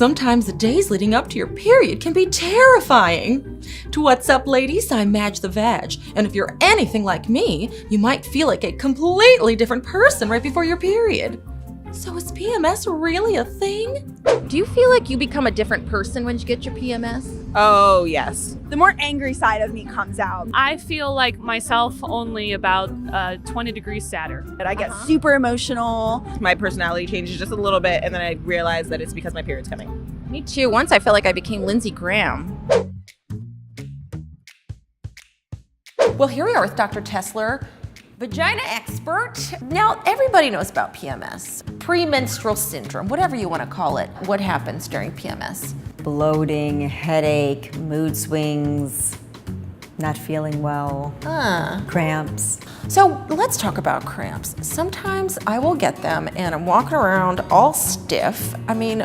Sometimes the days leading up to your period can be terrifying. To What's Up, ladies, I'm Madge the Vag, and if you're anything like me, you might feel like a completely different person right before your period. So is PMS really a thing? Do you feel like you become a different person when you get your PMS? Oh, yes. The more angry side of me comes out. I feel like myself only about 20 degrees sadder. I get super emotional. My personality changes just a little bit, and then I realize that it's because my period's coming. Me too. Once I felt like I became Lindsey Graham. Well, here we are with Dr. Tessler, vagina expert. Now, everybody knows about PMS, Premenstrual Syndrome, whatever you want to call it. What happens during PMS? Bloating, headache, mood swings, not feeling well, cramps. So let's talk about cramps. Sometimes I will get them and I'm walking around all stiff. I mean,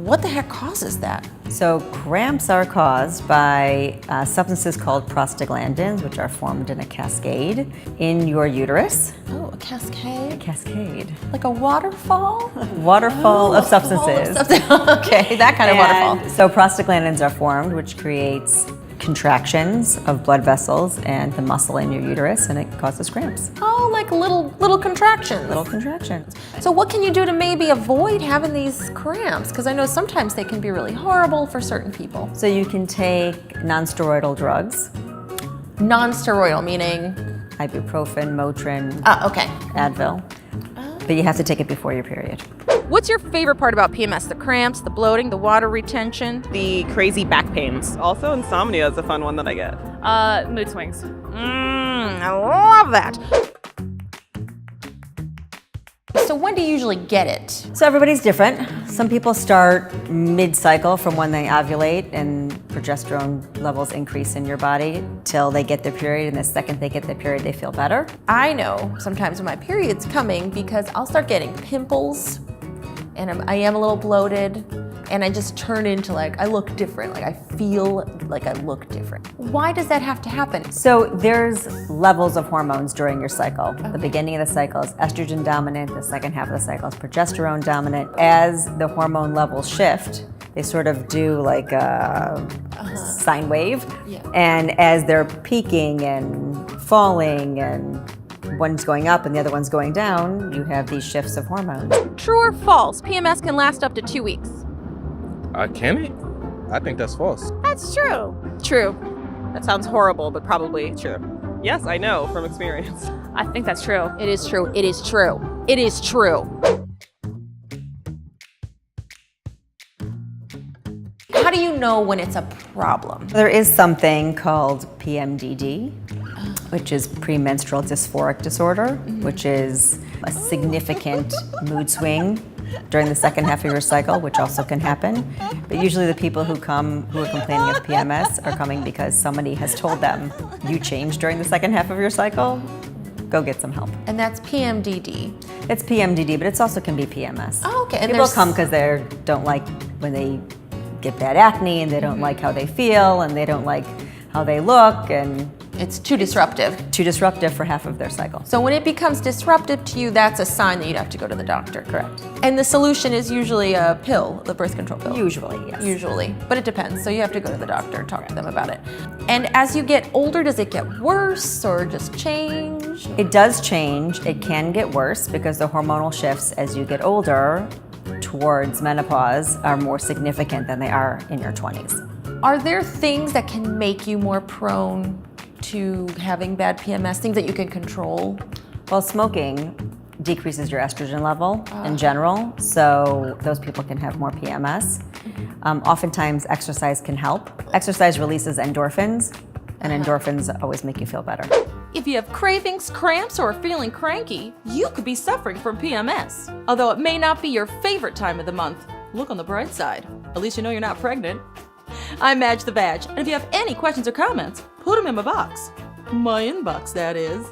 what the heck causes that? So cramps are caused by substances called prostaglandins, which are formed in a cascade in your uterus. Oh, a cascade? Cascade. Like a waterfall? Waterfall of substances. Okay, that kind of waterfall. So prostaglandins are formed, which creates contractions of blood vessels and the muscle in your uterus, and it causes cramps. Oh, like little contractions. Little contractions. So what can you do to maybe avoid having these cramps? Because I know sometimes they can be really horrible for certain people. So you can take non-steroidal drugs. Non-steroidal, meaning? Ibuprofen, Motrin, Okay. Advil. But you have to take it before your period. What's your favorite part about PMS? The cramps, the bloating, the water retention? The crazy back pains. Also, insomnia is a fun one that I get. Mood swings. I love that. So when do you usually get it? So everybody's different. Some people start mid-cycle from when they ovulate and progesterone levels increase in your body till they get their period, and the second they get their period, they feel better. I know sometimes when my period's coming because I'll start getting pimples and I am a little bloated and I just turn into I look different. I feel like I look different. Why does that have to happen? So there's levels of hormones during your cycle. The beginning of the cycle is estrogen dominant, the second half of the cycle is progesterone dominant. As the hormone levels shift, they sort of do like a sine wave. Yeah. And as they're peaking and falling and one's going up and the other one's going down, you have these shifts of hormones. True or false? PMS can last up to 2 weeks. Can it? I think that's false. That's true. True. That sounds horrible, but probably true. Yes, I know from experience. I think that's true. It is true. It is true. It is true. How do you know when it's a problem? There is something called PMDD, which is Premenstrual Dysphoric Disorder, which is a significant mood swing during the second half of your cycle, which also can happen. But usually the people who are complaining of PMS are coming because somebody has told them, you changed during the second half of your cycle, go get some help. And that's PMDD. It's PMDD, but it also can be PMS. Oh, okay. And People come because they don't like when they get bad acne, and they don't like how they feel, and they don't like how they look, and it's too disruptive. Too disruptive for half of their cycle. So when it becomes disruptive to you, that's a sign that you'd have to go to the doctor. Correct. And the solution is usually a pill, the birth control pill. Usually, yes. Usually, but it depends. So you have to go to the doctor and talk to them about it. And as you get older, does it get worse or just change? It does change. It can get worse because the hormonal shifts as you get older towards menopause are more significant than they are in your 20s. Are there things that can make you more prone to having bad PMS, things that you can control? Well, smoking decreases your estrogen level in general, so those people can have more PMS. Oftentimes, exercise can help. Exercise releases endorphins, and endorphins always make you feel better. If you have cravings, cramps, or are feeling cranky, you could be suffering from PMS. Although it may not be your favorite time of the month, look on the bright side. At least you know you're not pregnant. I'm Madge the Vag, and if you have any questions or comments, put them in my box. My inbox, that is.